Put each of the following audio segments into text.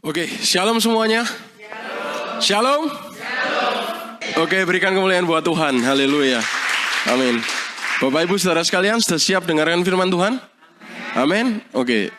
Oke, shalom semuanya. Shalom. Oke, berikan kemuliaan buat Tuhan. Haleluya. Amin. Bapak Ibu Saudara sekalian, sudah siap dengarkan firman Tuhan? Amin. Oke.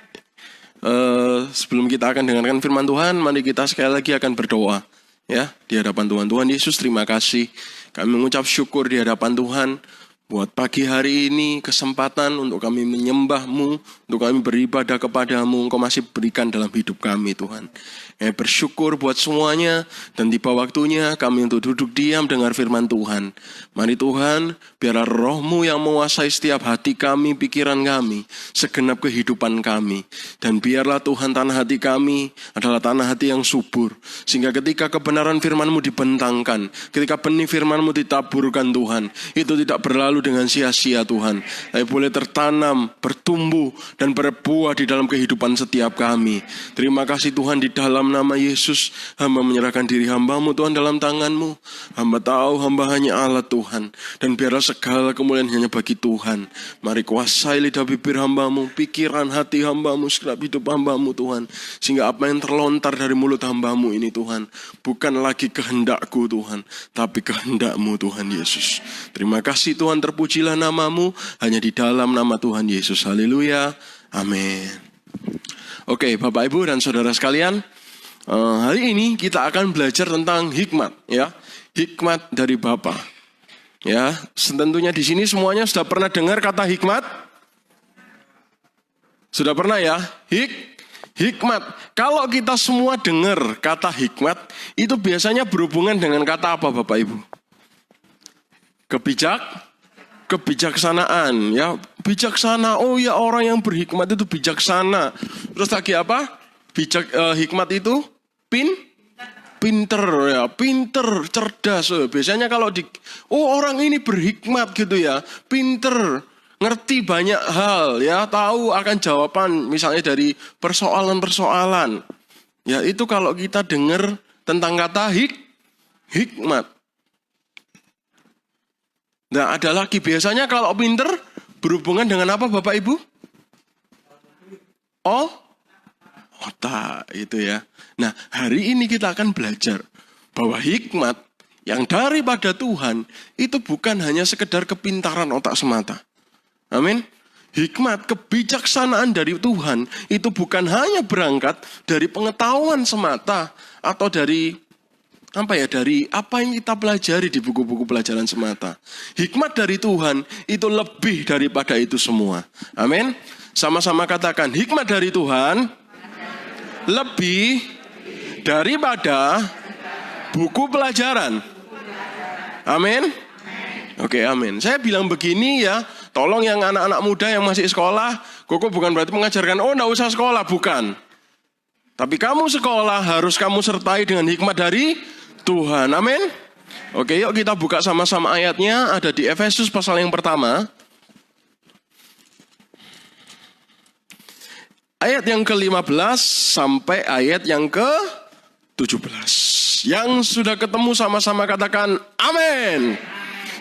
Sebelum kita akan dengarkan firman Tuhan, mari kita sekali lagi akan berdoa. Ya, di hadapan Tuhan. Tuhan Yesus, terima kasih. Kami mengucap syukur di hadapan Tuhan. Buat pagi hari ini kesempatan untuk kami menyembah-Mu, untuk kami beribadah kepada-Mu, Engkau masih berikan dalam hidup kami Tuhan. Kami bersyukur buat semuanya dan tiba waktunya kami untuk duduk diam dengar firman Tuhan. Mari Tuhan, biarlah Roh-Mu yang menguasai setiap hati kami, pikiran kami, segenap kehidupan kami. Dan biarlah Tuhan tanah hati kami adalah tanah hati yang subur. Sehingga ketika kebenaran firman-Mu dibentangkan, ketika benih firman-Mu ditaburkan Tuhan, itu tidak berlalu dengan sia-sia Tuhan. Tapi boleh tertanam, bertumbuh, dan berbuah di dalam kehidupan setiap kami. Terima kasih Tuhan, di dalam nama Yesus, hamba menyerahkan diri hamba-Mu Tuhan dalam tangan-Mu. Hamba tahu hamba hanya Allah Tuhan. Dan biarlah segala kemuliaan hanya bagi Tuhan. Mari kuasai lidah bibir hamba-Mu, pikiran hati hamba-Mu, segenap hidup hamba-Mu Tuhan. Sehingga apa yang terlontar dari mulut hamba-Mu ini Tuhan, bukan lagi kehendakku Tuhan, tapi kehendak-Mu Tuhan Yesus. Terima kasih Tuhan, terpujilah nama-Mu hanya di dalam nama Tuhan Yesus. Haleluya. Amin. Oke, Bapak Ibu dan Saudara sekalian, hari ini kita akan belajar tentang hikmat, ya. Hikmat dari Bapa. Ya, tentunya di sini semuanya sudah pernah dengar kata hikmat? Sudah pernah ya? Hikmat. Kalau kita semua dengar kata hikmat, itu biasanya berhubungan dengan kata apa Bapak Ibu? Kebijaksanaan, ya. Bijaksana, oh ya, orang yang berhikmat itu bijaksana. Terus lagi apa? Hikmat itu pinter, ya, pinter, cerdas. Biasanya kalau orang ini berhikmat gitu ya, pinter, ngerti banyak hal, ya, tahu akan jawaban misalnya dari persoalan-persoalan. Ya, itu kalau kita dengar tentang kata hikmat. Nah, ada lagi biasanya kalau pinter berhubungan dengan apa Bapak Ibu? Otak itu ya. Nah, hari ini kita akan belajar bahwa hikmat yang daripada Tuhan itu bukan hanya sekedar kepintaran otak semata. Amin. Hikmat, kebijaksanaan dari Tuhan itu bukan hanya berangkat dari pengetahuan semata atau dari apa yang kita pelajari di buku-buku pelajaran semata. Hikmat dari Tuhan itu lebih daripada itu semua. Amin. Sama-sama katakan, hikmat dari Tuhan lebih daripada buku pelajaran. Amin. Oke, amin. Saya bilang begini ya, tolong yang anak-anak muda yang masih sekolah, Koko bukan berarti mengajarkan, enggak usah sekolah, bukan. Tapi kamu sekolah harus kamu sertai dengan hikmat dari Tuhan. Amin. Oke, yuk kita buka sama-sama ayatnya, ada di Efesus pasal yang pertama. Ayat yang ke-15 sampai ayat yang ke-17. Yang sudah ketemu sama-sama katakan amin.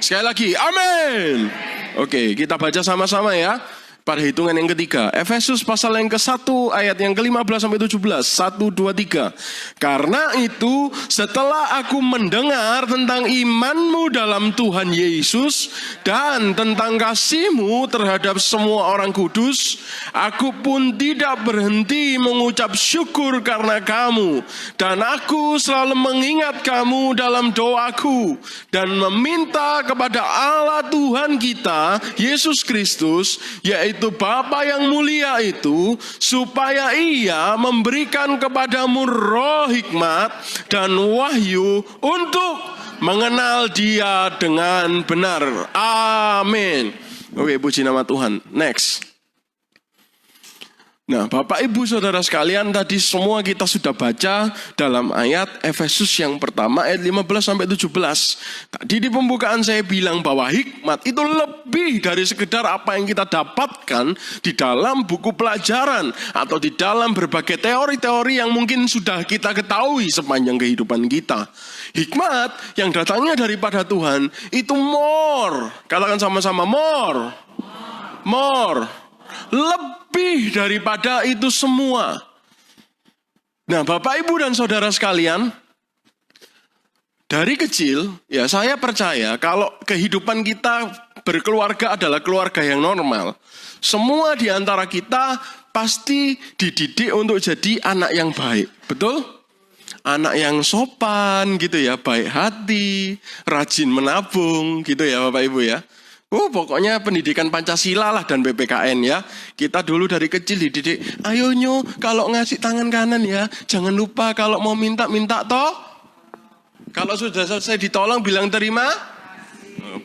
Sekali lagi, amin. Oke, kita baca sama-sama ya. Pada hitungan yang ketiga, Efesus pasal yang ke-1 ayat yang ke-15 sampai 17. 1, 2, 3. Karena itu setelah aku mendengar tentang imanmu dalam Tuhan Yesus dan tentang kasihmu terhadap semua orang kudus, aku pun tidak berhenti mengucap syukur karena kamu. Dan aku selalu mengingat kamu dalam doaku dan meminta kepada Allah Tuhan kita, Yesus Kristus, yaitu Bapa yang mulia itu, supaya Ia memberikan kepadamu roh hikmat dan wahyu untuk mengenal Dia dengan benar. Amin. Oke, puji nama Tuhan. Next. Nah, Bapak Ibu Saudara sekalian, tadi semua kita sudah baca dalam ayat Efesus yang pertama ayat 15 sampai 17. Tadi di pembukaan saya bilang bahwa hikmat itu lebih dari sekedar apa yang kita dapatkan di dalam buku pelajaran atau di dalam berbagai teori-teori yang mungkin sudah kita ketahui sepanjang kehidupan kita. Hikmat yang datangnya daripada Tuhan itu more. Katakan sama-sama, more. Lebih daripada itu semua. Nah, Bapak, Ibu, dan saudara sekalian, dari kecil, ya saya percaya kalau kehidupan kita berkeluarga adalah keluarga yang normal. Semua di antara kita pasti dididik untuk jadi anak yang baik. Betul? Anak yang sopan gitu ya, baik hati, rajin menabung gitu ya Bapak Ibu ya. Pokoknya pendidikan Pancasila lah dan PPKN ya. Kita dulu dari kecil dididik, ayo nyo kalau ngasih tangan kanan ya, jangan lupa kalau mau minta toh. Kalau sudah selesai ditolong bilang terima.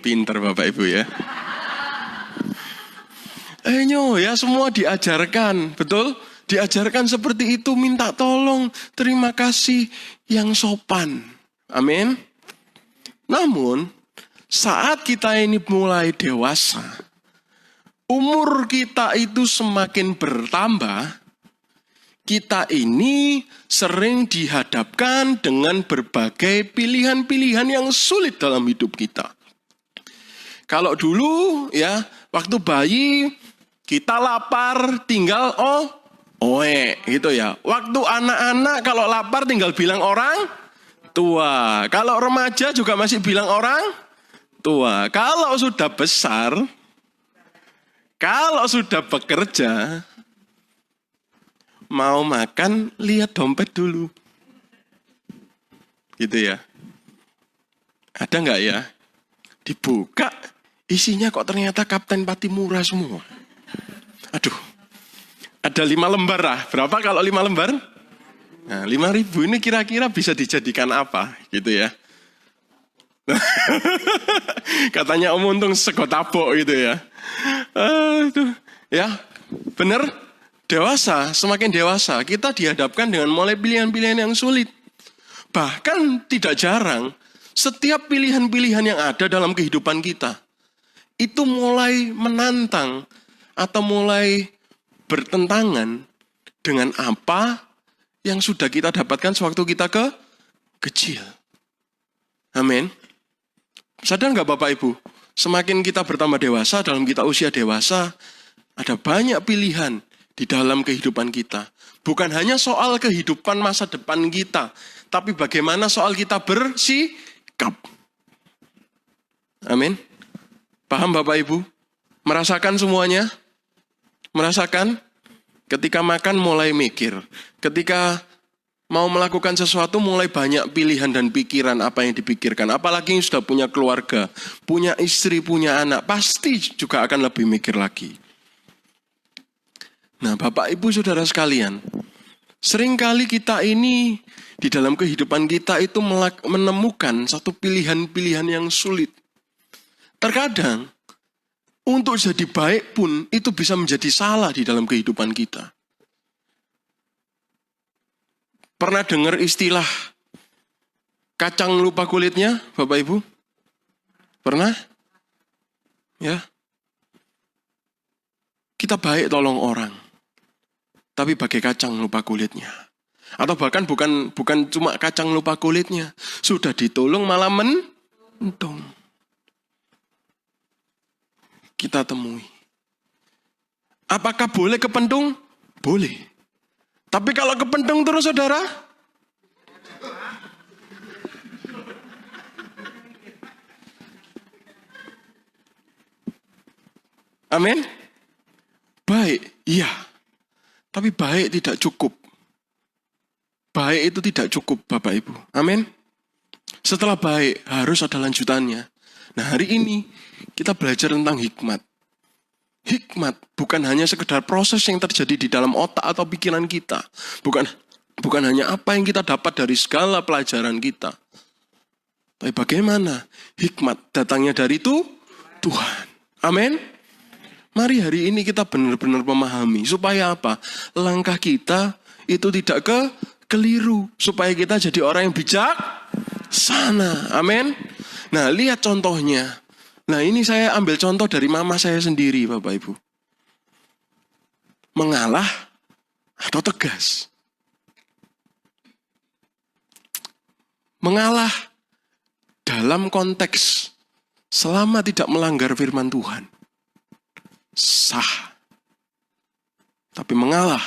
Pinter Bapak Ibu ya. Nyo ya semua diajarkan, betul? Diajarkan seperti itu, minta tolong, terima kasih yang sopan. Amin. Namun saat kita ini mulai dewasa, umur kita itu semakin bertambah, kita ini sering dihadapkan dengan berbagai pilihan-pilihan yang sulit dalam hidup kita. Kalau dulu ya, waktu bayi kita lapar tinggal oe gitu ya. Waktu anak-anak kalau lapar tinggal bilang orang tua. Kalau remaja juga masih bilang orang tua. Kalau sudah besar, kalau sudah bekerja, mau makan, lihat dompet dulu. Gitu ya. Ada nggak ya? Dibuka, isinya kok ternyata Kapten Patimura semua. Aduh, ada 5 lembar lah. Berapa kalau 5 lembar? Nah, 5.000 ini kira-kira bisa dijadikan apa? Gitu ya. Katanya Om Untung sego tabok gitu ya. Ya, benar. Dewasa, semakin dewasa, kita dihadapkan dengan mulai pilihan-pilihan yang sulit. Bahkan tidak jarang, setiap pilihan-pilihan yang ada dalam kehidupan kita, itu mulai menantang atau mulai bertentangan dengan apa yang sudah kita dapatkan sewaktu kita kecil. Amin. Sadar nggak Bapak Ibu? Semakin kita bertambah dewasa, dalam kita usia dewasa, ada banyak pilihan di dalam kehidupan kita. Bukan hanya soal kehidupan masa depan kita, tapi bagaimana soal kita bersikap. Amin. Paham Bapak Ibu? Merasakan semuanya? Merasakan? Ketika makan mulai mikir. Ketika mau melakukan sesuatu mulai banyak pilihan dan pikiran apa yang dipikirkan. Apalagi yang sudah punya keluarga, punya istri, punya anak. Pasti juga akan lebih mikir lagi. Nah Bapak Ibu Saudara sekalian, seringkali kita ini di dalam kehidupan kita itu menemukan satu pilihan-pilihan yang sulit. Terkadang untuk jadi baik pun itu bisa menjadi salah di dalam kehidupan kita. Pernah dengar istilah kacang lupa kulitnya, Bapak Ibu? Pernah? Ya. Kita baik tolong orang, tapi bagai kacang lupa kulitnya. Atau bahkan bukan cuma kacang lupa kulitnya, sudah ditolong malah mentung. Kita temui. Apakah boleh kepentung? Boleh. Tapi kalau kepentung terus saudara? Amin? Baik, iya. Tapi baik tidak cukup. Baik itu tidak cukup Bapak Ibu. Amin? Setelah baik harus ada lanjutannya. Nah hari ini kita belajar tentang hikmat. Hikmat bukan hanya sekedar proses yang terjadi di dalam otak atau pikiran kita. Bukan hanya apa yang kita dapat dari segala pelajaran kita. Tapi bagaimana hikmat datangnya dari itu Tuhan. Amin. Mari hari ini kita benar-benar memahami. Supaya apa? Langkah kita itu tidak keliru. Supaya kita jadi orang yang bijak sana. Amin. Nah lihat contohnya. Nah ini saya ambil contoh dari mama saya sendiri Bapak Ibu. Mengalah atau tegas. Mengalah dalam konteks selama tidak melanggar firman Tuhan. Sah. Tapi mengalah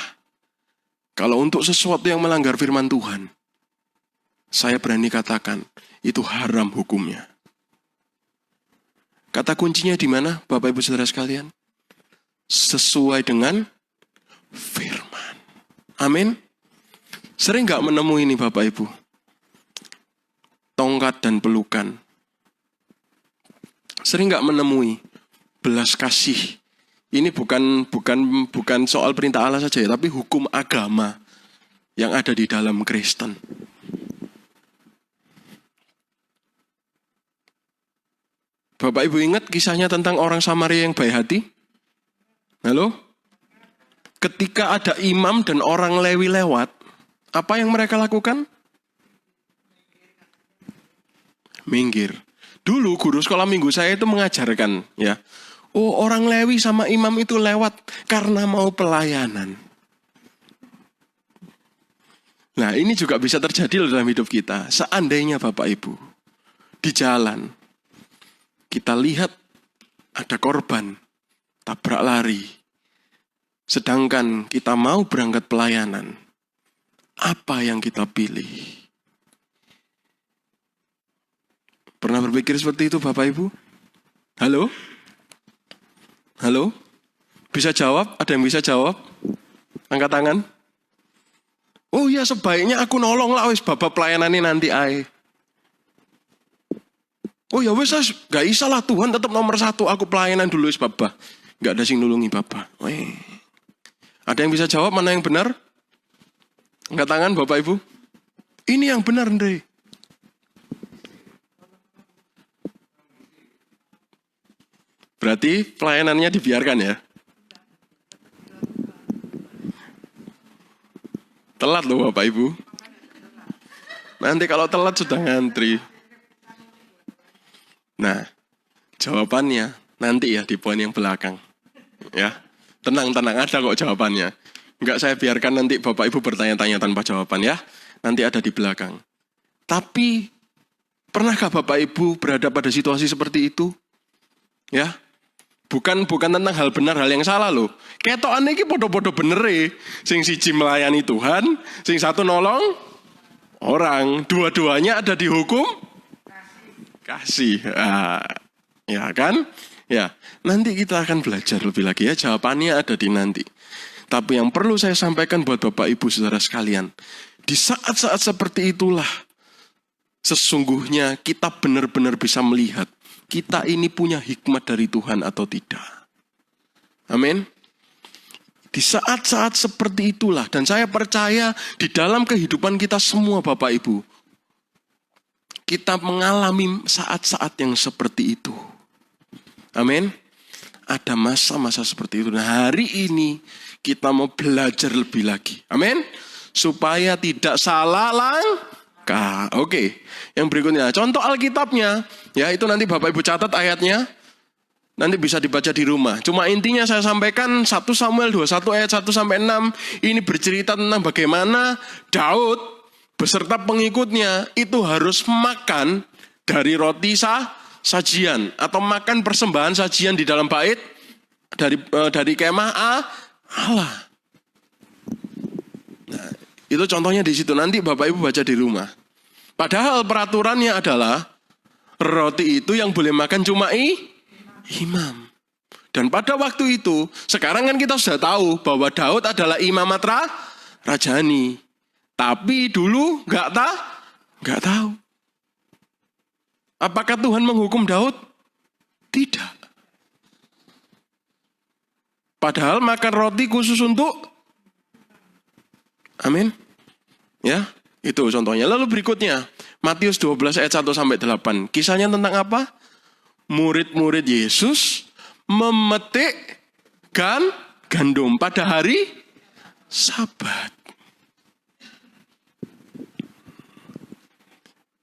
Kalau untuk sesuatu yang melanggar firman Tuhan, saya berani katakan, itu haram hukumnya. Kata kuncinya di mana, Bapak Ibu Saudara sekalian? Sesuai dengan firman. Amin. Sering nggak menemui ini Bapak Ibu? Tongkat dan pelukan. Sering nggak menemui belas kasih. Ini bukan soal perintah Allah saja ya, tapi hukum agama yang ada di dalam Kristen. Bapak Ibu ingat kisahnya tentang orang Samaria yang baik hati? Halo? Ketika ada imam dan orang Lewi lewat, apa yang mereka lakukan? Minggir. Dulu guru sekolah minggu saya itu mengajarkan, ya. Oh, orang Lewi sama imam itu lewat karena mau pelayanan. Nah, ini juga bisa terjadi dalam hidup kita. Seandainya Bapak Ibu, di jalan, kita lihat ada korban, tabrak lari. Sedangkan kita mau berangkat pelayanan, apa yang kita pilih? Pernah berpikir seperti itu Bapak Ibu? Halo? Halo? Bisa jawab? Ada yang bisa jawab? Angkat tangan. Oh iya, sebaiknya aku nolong lah wis bapak pelayanan ini nanti ae. Oh ya wis gak isa lah, Tuhan tetap nomor 1, aku pelayanan dulu wis bapak. Gak ada sing nulungi bapak. Ada yang bisa jawab mana yang benar? Angkat tangan Bapak Ibu. Ini yang benar Ndre. Berarti pelayanannya dibiarkan ya? Telat loh Bapak Ibu. Nanti kalau telat sudah ngantri. Nah, jawabannya nanti ya di poin yang belakang. Ya, tenang, ada kok jawabannya. Enggak, saya biarkan nanti Bapak Ibu bertanya-tanya tanpa jawaban ya. Nanti ada di belakang. Tapi, pernahkah Bapak Ibu berada pada situasi seperti itu? Ya, bukan tentang hal benar, hal yang salah loh. Ketokan iki podo-podo bener sing siji melayani Tuhan, sing satu nolong orang. Dua-duanya ada di hukum kasih. Ya kan? Ya, nanti kita akan belajar lebih lagi ya. Jawabannya ada di nanti. Tapi yang perlu saya sampaikan buat Bapak Ibu Saudara sekalian, di saat-saat seperti itulah sesungguhnya kita benar-benar bisa melihat kita ini punya hikmat dari Tuhan atau tidak. Amin. Di saat-saat seperti itulah, dan saya percaya di dalam kehidupan kita semua Bapak Ibu, kita mengalami saat-saat yang seperti itu. Amin. Ada masa-masa seperti itu. Nah, hari ini kita mau belajar lebih lagi. Amin. Supaya tidak salah langkah. Oke. Yang berikutnya, contoh Alkitabnya. Ya, itu nanti Bapak Ibu catat ayatnya. Nanti bisa dibaca di rumah. Cuma intinya saya sampaikan 1 Samuel 21 ayat 1-6. Ini bercerita tentang bagaimana Daud beserta pengikutnya itu harus makan dari roti sajian. Atau makan persembahan sajian di dalam bait dari kemah Allah. Nah, itu contohnya di situ. Nanti Bapak Ibu baca di rumah. Padahal peraturannya adalah roti itu yang boleh makan cuma imam. Dan pada waktu itu, sekarang kan kita sudah tahu bahwa Daud adalah imamat rajani. Tapi dulu nggak tahu. Apakah Tuhan menghukum Daud? Tidak. Padahal makan roti khusus untuk amin. Ya, itu contohnya. Lalu berikutnya, Matius 12 ayat 1-8. Kisahnya tentang apa? Murid-murid Yesus memetik gandum pada hari Sabat.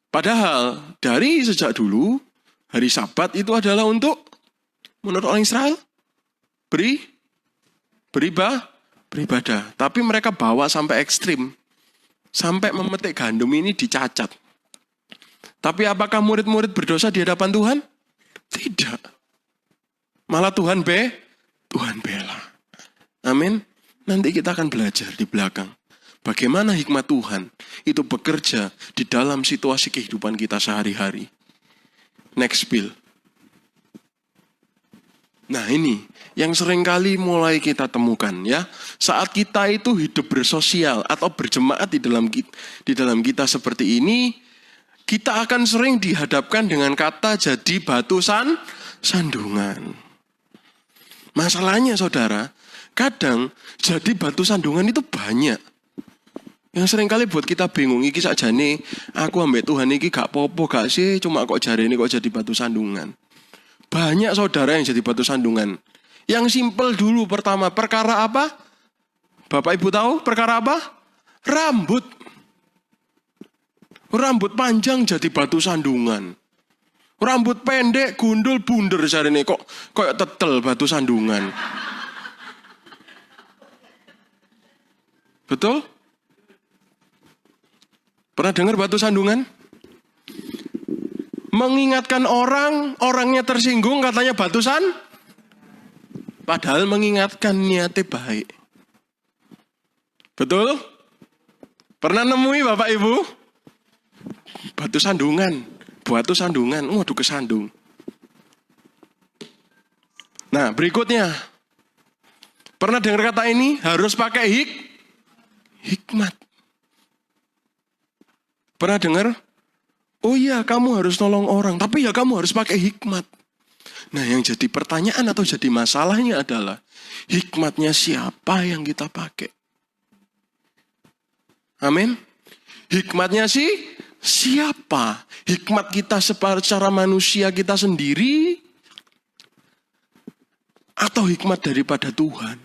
Padahal dari sejak dulu, hari Sabat itu adalah untuk, menurut orang Israel, beribadah. Tapi mereka bawa sampai ekstrim. Sampai memetik gandum ini dicacat. Tapi apakah murid-murid berdosa di hadapan Tuhan? Tidak. Malah Tuhan bela. Amin. Nanti kita akan belajar di belakang. Bagaimana hikmat Tuhan itu bekerja di dalam situasi kehidupan kita sehari-hari. Next Bill. Nah ini yang seringkali mulai kita temukan ya. Saat kita itu hidup bersosial atau berjemaat di dalam kita seperti ini, kita akan sering dihadapkan dengan kata jadi batu sandungan. Masalahnya saudara, kadang jadi batu sandungan itu banyak. Yang seringkali buat kita bingung, iki sakjane aku ambek Tuhan iki gak popo gak sih, cuma kok jarene kok jadi batu sandungan. Banyak saudara yang jadi batu sandungan. Yang simpel dulu pertama, perkara apa? Bapak Ibu tahu perkara apa? Rambut. Rambut panjang jadi batu sandungan. Rambut pendek, gundul, bunder jarene kok tetel batu sandungan. Betul? Pernah dengar batu sandungan? Mengingatkan orang, orangnya tersinggung, katanya batu padahal mengingatkan niatnya baik. Betul? Pernah nemui Bapak Ibu? Batu sandungan, waduh kesandung. Nah berikutnya, pernah dengar kata ini? Harus pakai hikmat. Pernah dengar? Oh iya, kamu harus nolong orang, tapi ya kamu harus pakai hikmat. Nah, yang jadi pertanyaan atau jadi masalahnya adalah hikmatnya siapa yang kita pakai? Amin. Hikmatnya siapa? Hikmat kita secara manusia kita sendiri atau hikmat daripada Tuhan?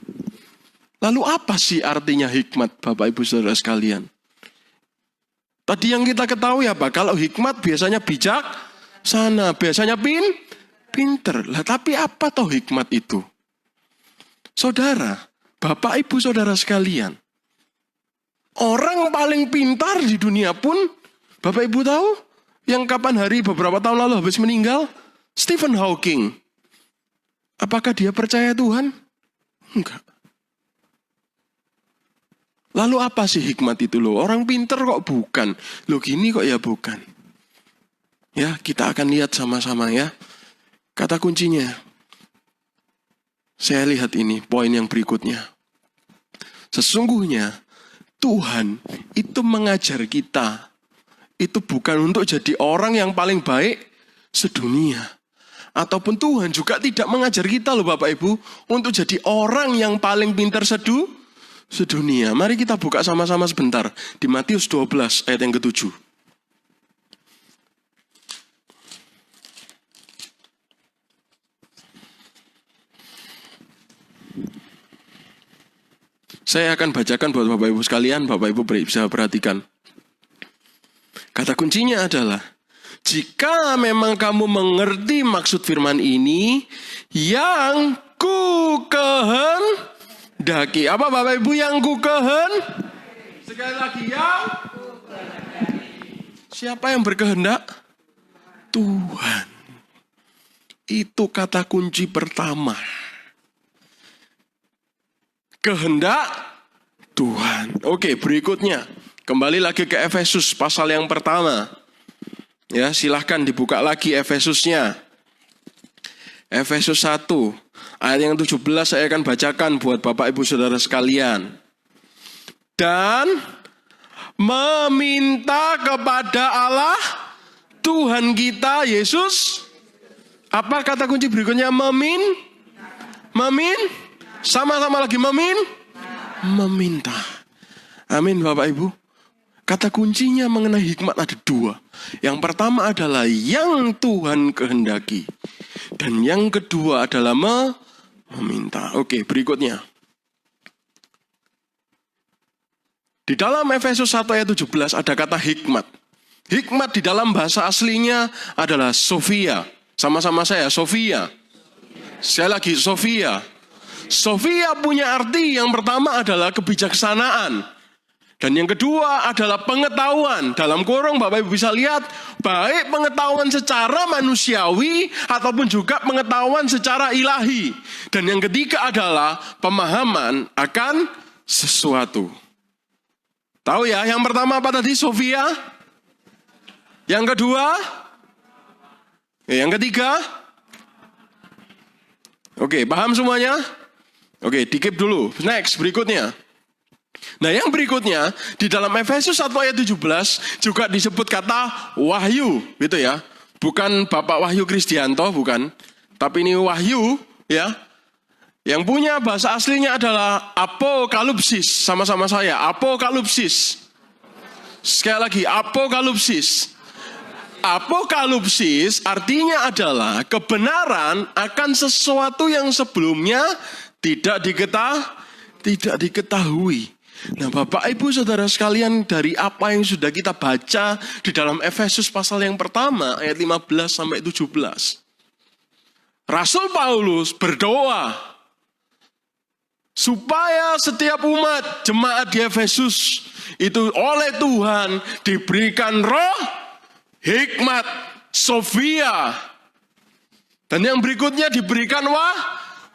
Lalu apa sih artinya hikmat, Bapak Ibu Saudara sekalian? Tadi yang kita ketahui apa? Kalau hikmat biasanya bijaksana, biasanya pinter. Lah tapi apa toh hikmat itu? Saudara, Bapak Ibu Saudara sekalian, orang paling pintar di dunia pun, Bapak Ibu tahu, yang kapan hari beberapa tahun lalu habis meninggal? Stephen Hawking. Apakah dia percaya Tuhan? Enggak. Lalu apa sih hikmat itu loh? Orang pinter kok bukan? Loh gini kok ya bukan? Ya kita akan lihat sama-sama ya. Kata kuncinya. Saya lihat ini poin yang berikutnya. Sesungguhnya Tuhan itu mengajar kita. Itu bukan untuk jadi orang yang paling baik sedunia. Ataupun Tuhan juga tidak mengajar kita loh Bapak Ibu. Untuk jadi orang yang paling pintar sedunia. Mari kita buka sama-sama sebentar. Di Matius 12 ayat yang ke-7. Saya akan bacakan buat Bapak Ibu sekalian. Bapak Ibu bisa perhatikan. Kata kuncinya adalah, jika memang kamu mengerti maksud firman ini, yang ku kehendaki. Apa Bapak Ibu yang ku Sekali lagi yang ku kehendaki. Siapa yang berkehendak? Tuhan. Itu kata kunci pertama. Kehendak Tuhan. Oke, berikutnya. Kembali lagi ke Efesus pasal yang pertama. Ya, silahkan dibuka lagi Efesusnya. Efesus 1. Ayat yang 17 saya akan bacakan buat Bapak Ibu Saudara sekalian. Dan meminta kepada Allah Tuhan kita Yesus. Apa kata kunci berikutnya? Sama-sama lagi meminta. Amin Bapak Ibu. Kata kuncinya mengenai hikmat ada dua. Yang pertama adalah yang Tuhan kehendaki. Dan yang kedua adalah meminta. Oke, berikutnya. Di dalam Efesus 1 ayat 17 ada kata hikmat. Hikmat di dalam bahasa aslinya adalah Sophia. Sama-sama saya, Sophia. Sekali lagi, Sophia. Sophia punya arti yang pertama adalah kebijaksanaan. Dan yang kedua adalah pengetahuan. Dalam kurung Bapak Ibu bisa lihat, baik pengetahuan secara manusiawi ataupun juga pengetahuan secara ilahi. Dan yang ketiga adalah pemahaman akan sesuatu. Tahu ya, yang pertama apa tadi? Sofia. Yang kedua? Yang ketiga? Oke, paham semuanya? Oke, dikip dulu. Next, berikutnya. Nah, yang berikutnya, di dalam Efesus 1 ayat 17 juga disebut kata wahyu, gitu ya. Bukan Bapak Wahyu Kristianto, bukan. Tapi ini wahyu, ya. Yang punya bahasa aslinya adalah apokalipsis. Sama-sama saya, apokalipsis. Sekali lagi, apokalipsis. Apokalipsis artinya adalah kebenaran akan sesuatu yang sebelumnya tidak diketahui. Nah, Bapak Ibu Saudara sekalian, dari apa yang sudah kita baca di dalam Efesus pasal yang pertama ayat 15 sampai 17. Rasul Paulus berdoa supaya setiap umat jemaat di Efesus itu oleh Tuhan diberikan roh, hikmat, Sofia. Dan yang berikutnya diberikan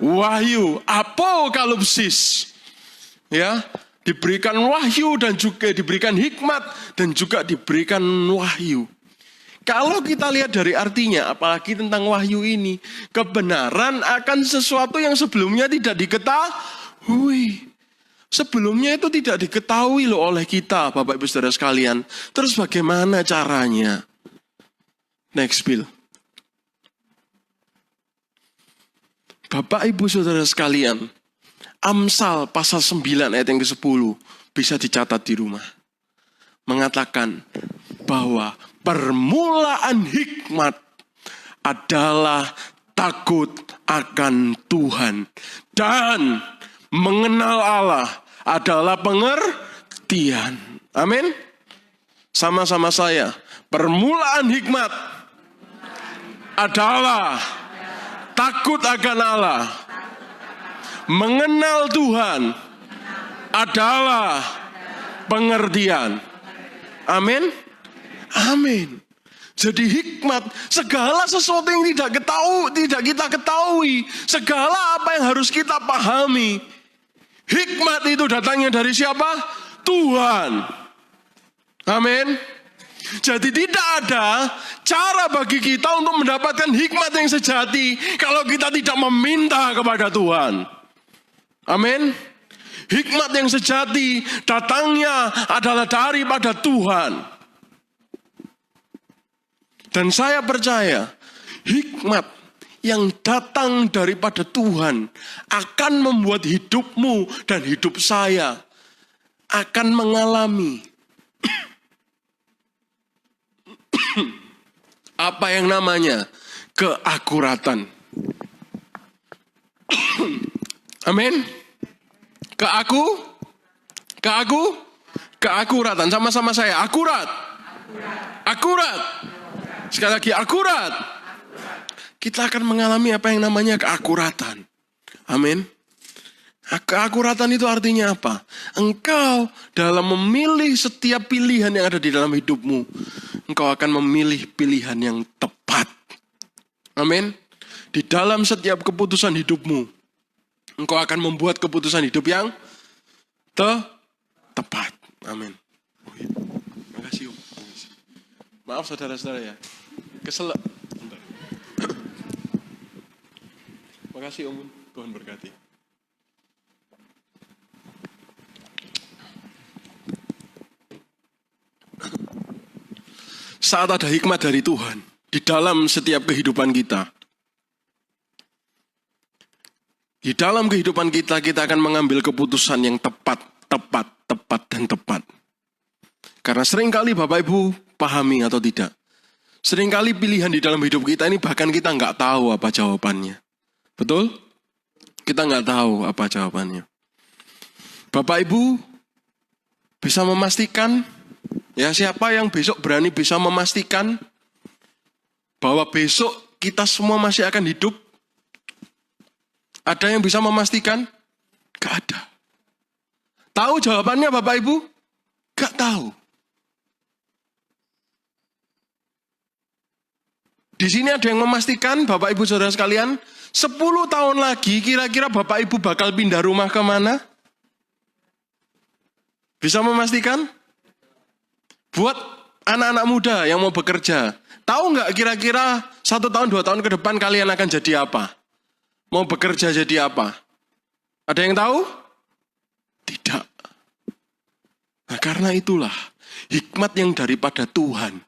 wahyu, apokalipsis. Ya, diberikan wahyu dan juga diberikan hikmat dan juga diberikan wahyu. Kalau kita lihat dari artinya, apalagi tentang wahyu ini, kebenaran akan sesuatu yang sebelumnya tidak diketahui. Sebelumnya itu tidak diketahui loh oleh kita, Bapak Ibu Saudara sekalian. Terus bagaimana caranya? Next, Bill. Bapak Ibu Saudara sekalian, Amsal pasal 9 ayat yang ke-10 bisa dicatat di rumah. Mengatakan bahwa permulaan hikmat adalah takut akan Tuhan. Dan mengenal Allah adalah pengertian. Amin. Sama-sama saya. Permulaan hikmat adalah takut akan Allah. Mengenal Tuhan adalah pengertian. Amin. Amin. Jadi hikmat, segala sesuatu yang tidak kita ketahui, segala apa yang harus kita pahami. Hikmat itu datangnya dari siapa? Tuhan. Amin. Jadi tidak ada cara bagi kita untuk mendapatkan hikmat yang sejati kalau kita tidak meminta kepada Tuhan. Amin. Hikmat yang sejati datangnya adalah daripada Tuhan. Dan saya percaya hikmat yang datang daripada Tuhan akan membuat hidupmu dan hidup saya akan mengalami apa yang namanya keakuratan. Amin. Keakuratan. Sama-sama saya. Akurat. Sekali lagi akurat. Kita akan mengalami apa yang namanya keakuratan. Amin. Keakuratan itu artinya apa? Engkau dalam memilih setiap pilihan yang ada di dalam hidupmu, engkau akan memilih pilihan yang tepat. Amin. Di dalam setiap keputusan hidupmu, engkau akan membuat keputusan hidup yang tepat. Amin. Makasih Om. Maaf saudara-saudara ya. Kesel. Makasih Om. Tuhan berkati. Saat ada hikmat dari Tuhan di dalam setiap kehidupan kita. Di dalam kehidupan kita, kita akan mengambil keputusan yang tepat, dan tepat. Karena seringkali Bapak Ibu pahami atau tidak. Seringkali pilihan di dalam hidup kita ini bahkan kita nggak tahu apa jawabannya. Betul? Kita nggak tahu apa jawabannya. Bapak Ibu bisa memastikan, ya siapa yang besok berani bisa memastikan bahwa besok kita semua masih akan hidup? Ada yang bisa memastikan? Gak ada. Tahu jawabannya Bapak Ibu? Gak tahu. Di sini ada yang memastikan Bapak Ibu Saudara sekalian, 10 tahun lagi kira-kira Bapak Ibu bakal pindah rumah kemana? Bisa memastikan? Buat anak-anak muda yang mau bekerja, tahu nggak kira-kira 1 tahun, 2 tahun ke depan kalian akan jadi apa? Mau bekerja jadi apa? Ada yang tahu? Tidak. Nah, karena itulah hikmat yang daripada Tuhan.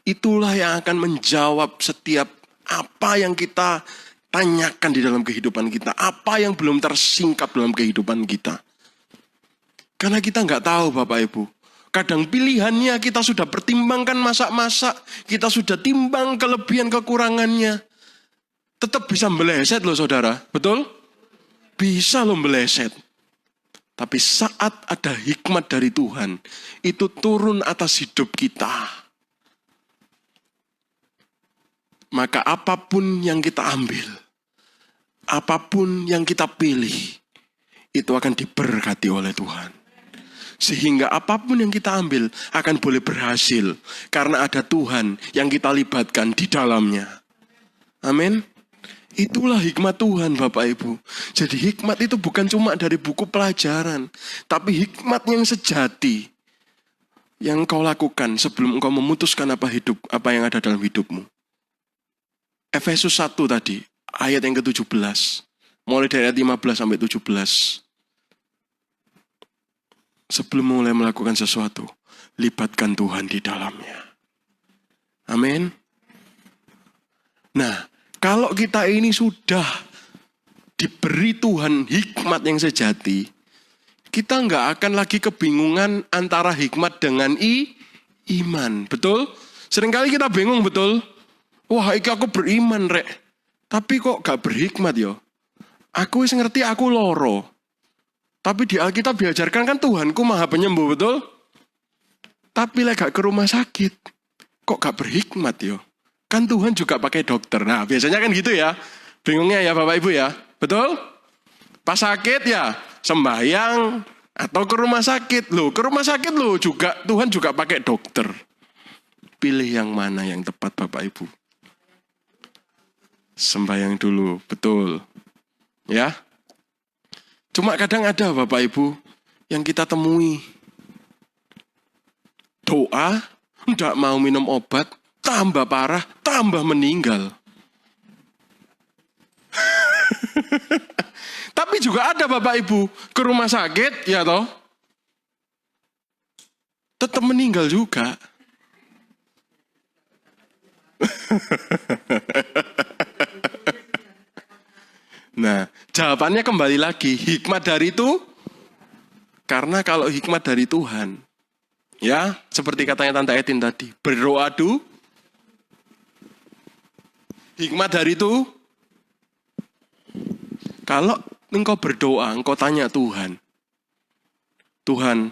Itulah yang akan menjawab setiap apa yang kita tanyakan di dalam kehidupan kita. Apa yang belum tersingkap dalam kehidupan kita. Karena kita nggak tahu Bapak Ibu. Kadang pilihannya kita sudah pertimbangkan masak-masak. Kita sudah timbang kelebihan kekurangannya. Tetap bisa meleset loh saudara. Betul? Bisa loh meleset. Tapi saat ada hikmat dari Tuhan. Itu turun atas hidup kita. Maka apapun yang kita ambil. Apapun yang kita pilih. Itu akan diberkati oleh Tuhan. Sehingga apapun yang kita ambil akan boleh berhasil. Karena ada Tuhan yang kita libatkan di dalamnya. Amin. Itulah hikmat Tuhan Bapak Ibu. Jadi hikmat itu bukan cuma dari buku pelajaran. Tapi hikmat yang sejati. Yang kau lakukan sebelum engkau memutuskan apa yang ada dalam hidupmu. Efesus 1 tadi. Ayat yang ke-17. Mulai dari ayat 15 sampai 17. Sebelum mulai melakukan sesuatu, libatkan Tuhan di dalamnya. Amin. Nah, kalau kita ini sudah diberi Tuhan hikmat yang sejati, kita nggak akan lagi kebingungan antara hikmat dengan iman. Betul? Seringkali kita bingung, betul? Wah, iki aku beriman, rek. Tapi kok gak berhikmat yo? Aku wis ngerti aku loro. Tapi di Alkitab diajarkan kan Tuhanku maha penyembuh, betul? Tapi lek gak ke rumah sakit, kok gak berhikmat yo? Kan Tuhan juga pakai dokter. Nah biasanya kan gitu ya. Bingungnya ya Bapak Ibu ya. Betul? Pas sakit ya sembahyang atau ke rumah sakit. Loh, ke rumah sakit loh juga Tuhan juga pakai dokter. Pilih yang mana yang tepat Bapak Ibu? Sembahyang dulu, betul. Ya. Cuma kadang ada Bapak Ibu yang kita temui. Doa, tidak mau minum obat, tambah parah, tambah meninggal. Tapi juga ada Bapak Ibu ke rumah sakit, ya toh? Tetap meninggal juga. Nah, jawabannya kembali lagi, hikmat dari itu, karena kalau hikmat dari Tuhan, ya, seperti katanya Tante Etin tadi, berdoa dulu, hikmat dari itu, kalau engkau berdoa, engkau tanya Tuhan, Tuhan,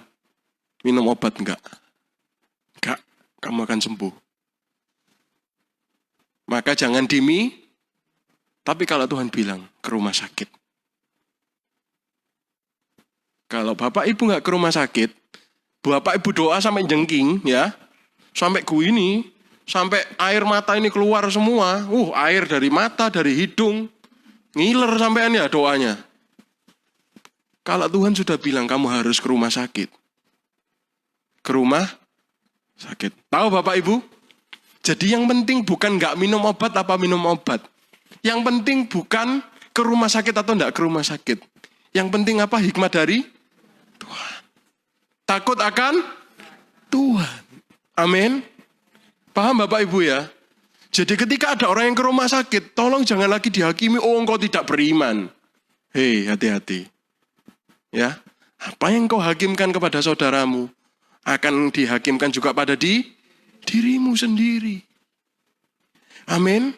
minum obat enggak? Enggak, kamu akan sembuh. Maka jangan tapi kalau Tuhan bilang ke rumah sakit. Kalau Bapak Ibu nggak ke rumah sakit, Bapak Ibu doa sampai jengking ya, sampai ini, sampai air mata ini keluar semua. Air dari mata, dari hidung, ngiler sampean ya doanya. Kalau Tuhan sudah bilang kamu harus ke rumah sakit. Ke rumah sakit. Tahu Bapak Ibu? Jadi yang penting bukan nggak minum obat apa minum obat. Yang penting bukan ke rumah sakit atau enggak ke rumah sakit. Yang penting apa? Hikmat dari Tuhan. Takut akan Tuhan. Amin. Paham Bapak Ibu ya? Jadi ketika ada orang yang ke rumah sakit, tolong jangan lagi dihakimi, engkau tidak beriman. Hei, hati-hati. Ya, apa yang kau hakimkan kepada saudaramu, akan dihakimkan juga pada dirimu sendiri. Amin.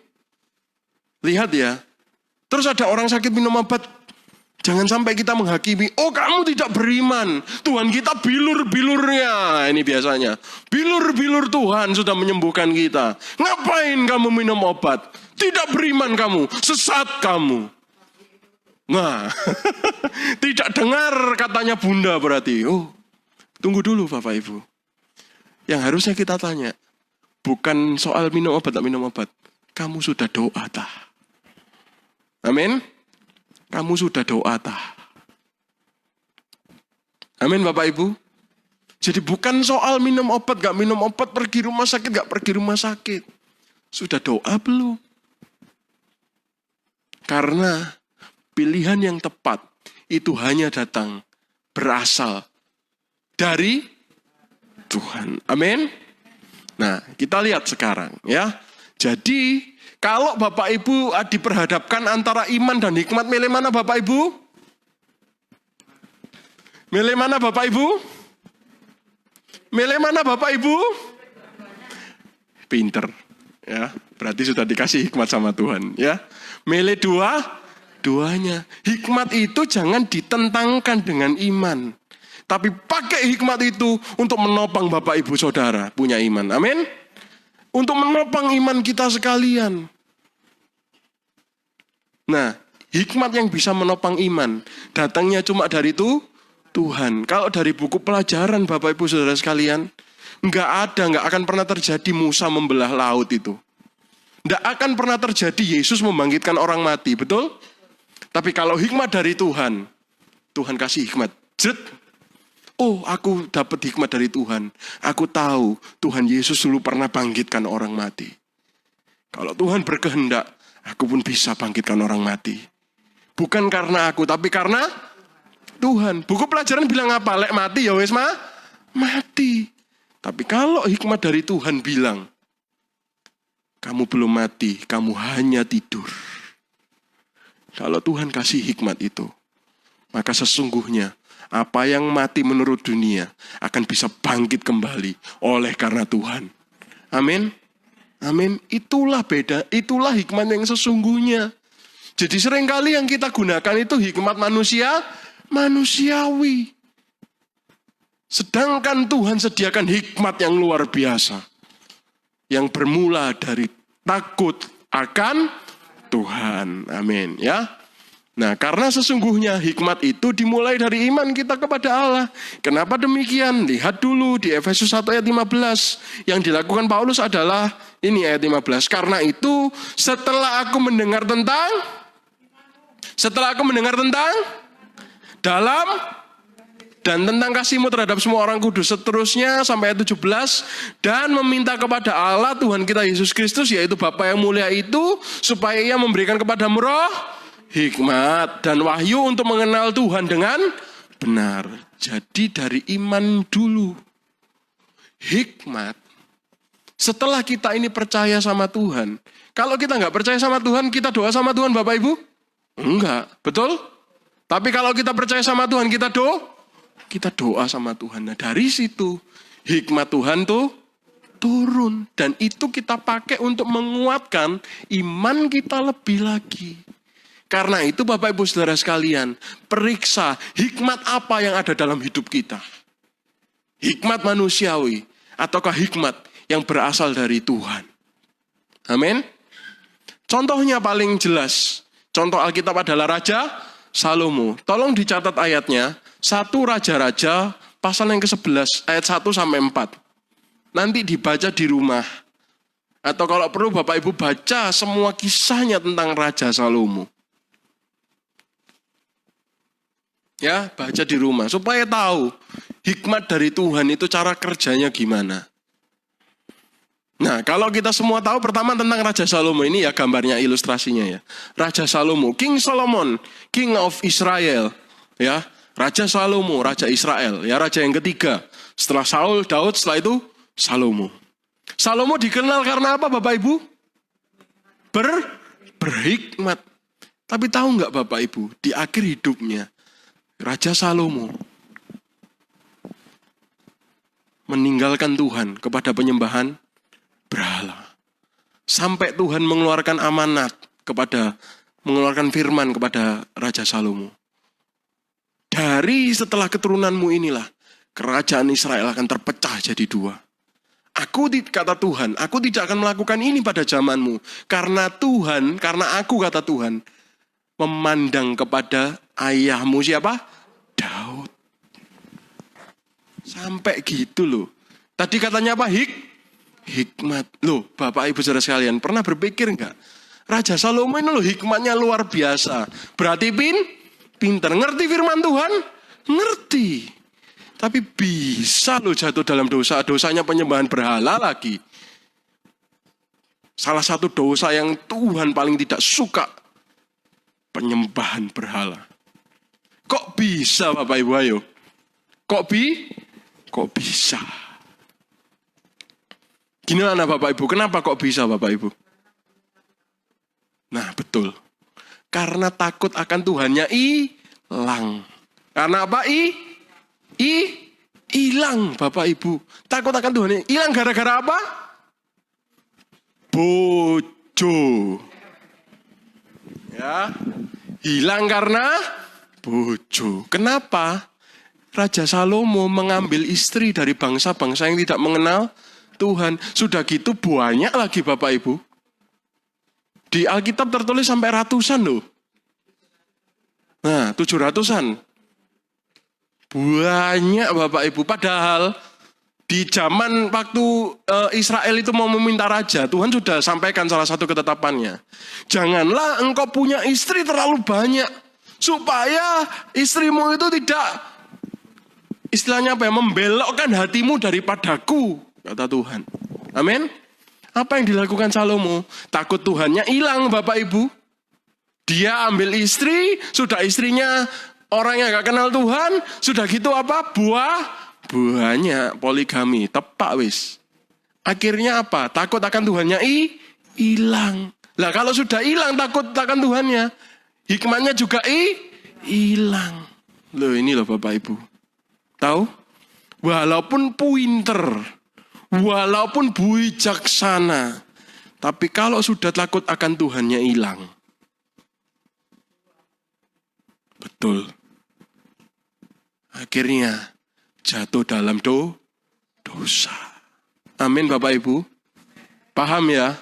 Lihat ya, terus ada orang sakit minum obat, jangan sampai kita menghakimi, kamu tidak beriman, Tuhan kita bilur-bilurnya, ini biasanya, bilur-bilur Tuhan sudah menyembuhkan kita, ngapain kamu minum obat, tidak beriman kamu, sesat kamu. Nah, tidak dengar katanya bunda berarti, tunggu dulu Bapak Ibu, yang harusnya kita tanya, bukan soal minum obat tak minum obat, kamu sudah doa tah? Amin. Kamu sudah doa tah? Amin Bapak Ibu. Jadi bukan soal minum obat, gak minum obat, pergi rumah sakit, gak pergi rumah sakit. Sudah doa belum? Karena pilihan yang tepat itu hanya datang, berasal dari Tuhan. Amin. Nah, kita lihat sekarang ya. Jadi, kalau Bapak Ibu diperhadapkan antara iman dan hikmat, milih mana Bapak Ibu? Milih mana Bapak Ibu? Milih mana Bapak Ibu? Pinter. Ya, berarti sudah dikasih hikmat sama Tuhan. Ya, milih duanya. Hikmat itu jangan ditentangkan dengan iman. Tapi pakai hikmat itu untuk menopang Bapak Ibu Saudara punya iman. Amin. Untuk menopang iman kita sekalian. Nah, hikmat yang bisa menopang iman datangnya cuma dari Tuhan. Kalau dari buku pelajaran Bapak Ibu Saudara sekalian, nggak akan pernah terjadi Musa membelah laut itu. Nggak akan pernah terjadi Yesus membangkitkan orang mati, betul? Tapi kalau hikmat dari Tuhan, Tuhan kasih hikmat. Oh, aku dapat hikmat dari Tuhan. Aku tahu Tuhan Yesus dulu pernah bangkitkan orang mati. Kalau Tuhan berkehendak, aku pun bisa bangkitkan orang mati. Bukan karena aku, tapi karena Tuhan. Buku pelajaran bilang apa? Lek mati ya wes mati. Tapi kalau hikmat dari Tuhan bilang, kamu belum mati, kamu hanya tidur. Kalau Tuhan kasih hikmat itu, maka sesungguhnya apa yang mati menurut dunia akan bisa bangkit kembali oleh karena Tuhan. Amin. Amin. Itulah beda, itulah hikmat yang sesungguhnya. Jadi seringkali yang kita gunakan itu hikmat manusiawi. Sedangkan Tuhan sediakan hikmat yang luar biasa. Yang bermula dari takut akan Tuhan. Amin. Ya. Nah, karena sesungguhnya hikmat itu dimulai dari iman kita kepada Allah. Kenapa demikian? Lihat dulu di Efesus 1 ayat 15. Yang dilakukan Paulus adalah ini ayat 15. Karena itu setelah aku mendengar tentang dalam dan tentang kasihmu terhadap semua orang kudus, seterusnya sampai ayat 17, dan meminta kepada Allah Tuhan kita Yesus Kristus, yaitu Bapa yang mulia itu, supaya Ia memberikan kepadamu roh, hikmat, dan wahyu untuk mengenal Tuhan dengan benar. Jadi dari iman dulu. Hikmat. Setelah kita ini percaya sama Tuhan. Kalau kita nggak percaya sama Tuhan, kita doa sama Tuhan Bapak Ibu? Enggak, betul? Tapi kalau kita percaya sama Tuhan, kita doa sama Tuhan. Nah dari situ, hikmat Tuhan tuh turun. Dan itu kita pakai untuk menguatkan iman kita lebih lagi. Karena itu Bapak Ibu Saudara sekalian, periksa hikmat apa yang ada dalam hidup kita. Hikmat manusiawi ataukah hikmat yang berasal dari Tuhan. Amin. Contohnya paling jelas, contoh Alkitab adalah Raja Salomo. Tolong dicatat ayatnya, 1 Raja-Raja pasal yang ke-11 ayat 1 sampai 4. Nanti dibaca di rumah. Atau kalau perlu Bapak Ibu baca semua kisahnya tentang Raja Salomo. Ya, baca di rumah supaya tahu hikmat dari Tuhan itu cara kerjanya gimana. Nah, kalau kita semua tahu pertama tentang Raja Salomo ini ya gambarnya, ilustrasinya ya. Raja Salomo, King Solomon, King of Israel, ya. Raja Salomo, Raja Israel, ya raja yang ketiga. Setelah Saul, Daud, setelah itu Salomo. Salomo dikenal karena apa Bapak Ibu? Berhikmat. Tapi tahu nggak Bapak Ibu, di akhir hidupnya Raja Salomo meninggalkan Tuhan kepada penyembahan berhala. Sampai Tuhan mengeluarkan amanat mengeluarkan firman kepada Raja Salomo. Dari setelah keturunanmu inilah, kerajaan Israel akan terpecah jadi 2. Kata Tuhan, aku tidak akan melakukan ini pada zamanmu. Karena aku kata Tuhan, memandang kepada ayahmu siapa? Daud. Sampai gitu loh. Tadi katanya apa? Hikmat. Loh, Bapak Ibu Saudara sekalian, pernah berpikir enggak? Raja Salomo ini loh hikmatnya luar biasa. Berarti pinter. Ngerti firman Tuhan? Ngerti. Tapi bisa loh jatuh dalam dosa. Dosanya penyembahan berhala lagi. Salah satu dosa yang Tuhan paling tidak suka, penyembahan berhala. Kok bisa Bapak Ibu ayo? Kok bisa? Gimana Bapak Ibu? Kenapa kok bisa Bapak Ibu? Nah betul. Karena takut akan Tuhannya hilang. Karena apa? Hilang Bapak Ibu. Takut akan Tuhannya hilang gara-gara apa? Bojo. Ya. Hilang karena bojo. Kenapa? Raja Salomo mengambil istri dari bangsa-bangsa yang tidak mengenal Tuhan. Sudah gitu banyak lagi Bapak Ibu. Di Alkitab tertulis sampai ratusan loh. Nah, 700-an. Banyak Bapak Ibu. Padahal di zaman waktu Israel itu mau meminta raja, Tuhan sudah sampaikan salah satu ketetapannya. Janganlah engkau punya istri terlalu banyak, supaya istrimu itu tidak, istilahnya apa ya, membelokkan hatimu daripadaku, kata Tuhan. Amin. Apa yang dilakukan Salomo? Takut Tuhannya hilang Bapak Ibu. Dia ambil istri, sudah istrinya orang yang gak kenal Tuhan, sudah gitu apa? Buahnya poligami, tepak wis. Akhirnya apa? Takut akan Tuhannya hilang. Lah kalau sudah hilang takut akan Tuhannya, hikmahnya juga hilang. Loh ini loh Bapak Ibu. Tahu? Walaupun pinter, walaupun bijaksana, tapi kalau sudah takut akan Tuhannya hilang. Betul. Akhirnya jatuh dalam dosa. Amin Bapak Ibu. Paham ya?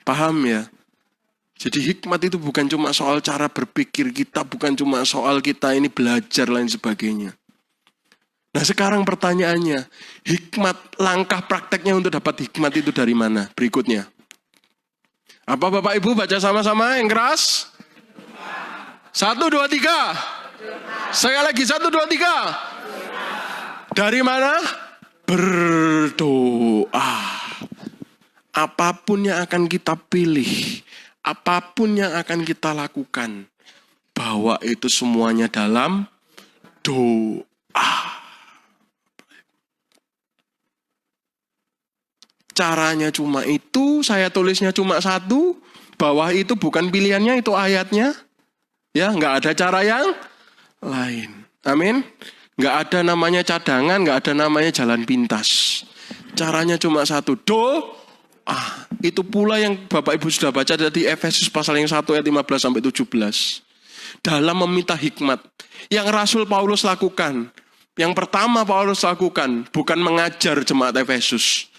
Paham ya? Jadi hikmat itu bukan cuma soal cara berpikir kita, bukan cuma soal kita ini belajar lain sebagainya. Nah sekarang pertanyaannya, hikmat, langkah prakteknya untuk dapat hikmat itu dari mana? Berikutnya. Apa Bapak Ibu baca sama-sama yang keras? 1, 2, 3. Sekali lagi 1, 2, 3. Dari mana? Berdoa. Apapun yang akan kita pilih, apapun yang akan kita lakukan, bawa itu semuanya dalam doa. Caranya cuma itu, saya tulisnya cuma 1, bawah itu bukan pilihannya, itu ayatnya. Ya, nggak ada cara yang lain. Amin. Nggak ada namanya cadangan, nggak ada namanya jalan pintas. Caranya cuma 1, doa. Itu pula yang Bapak Ibu sudah baca dari Efesus pasal yang 1 ayat 15 sampai 17. Dalam meminta hikmat yang Rasul Paulus lakukan. Yang pertama Paulus lakukan bukan mengajar jemaat Efesus.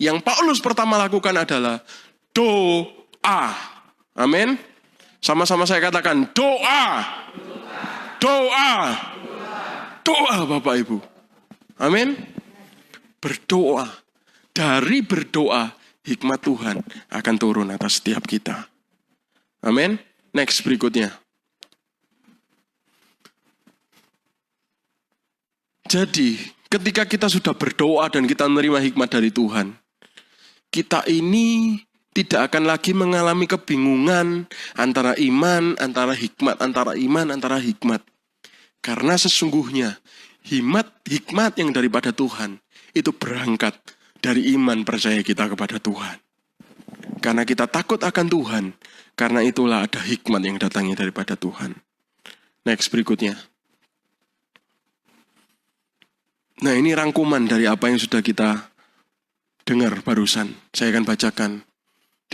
Yang Paulus pertama lakukan adalah doa. Amin. Sama-sama saya katakan doa. Doa. Doa Bapak Ibu. Amin. Berdoa. Dari berdoa, hikmat Tuhan akan turun atas setiap kita. Amin. Next berikutnya. Jadi, ketika kita sudah berdoa dan kita menerima hikmat dari Tuhan, kita ini tidak akan lagi mengalami kebingungan antara iman, antara hikmat, antara iman, antara hikmat. Karena sesungguhnya hikmat yang daripada Tuhan itu berangkat dari iman percaya kita kepada Tuhan. Karena kita takut akan Tuhan, karena itulah ada hikmat yang datangnya daripada Tuhan. Next berikutnya. Nah ini rangkuman dari apa yang sudah kita dengar barusan. Saya akan bacakan.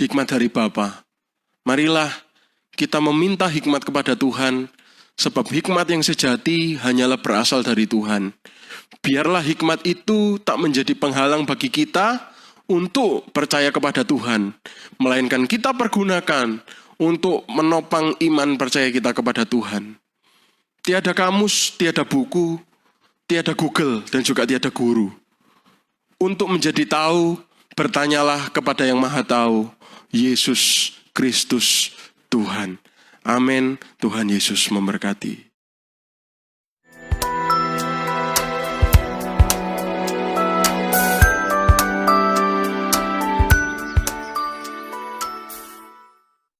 Hikmat dari Bapa. Marilah kita meminta hikmat kepada Tuhan, sebab hikmat yang sejati hanyalah berasal dari Tuhan. Biarlah hikmat itu tak menjadi penghalang bagi kita untuk percaya kepada Tuhan, melainkan kita pergunakan untuk menopang iman percaya kita kepada Tuhan. Tiada kamus, tiada buku, tiada Google, dan juga tiada guru. Untuk menjadi tahu, bertanyalah kepada yang Maha Tahu, Yesus Kristus Tuhan. Amin. Tuhan Yesus memberkati.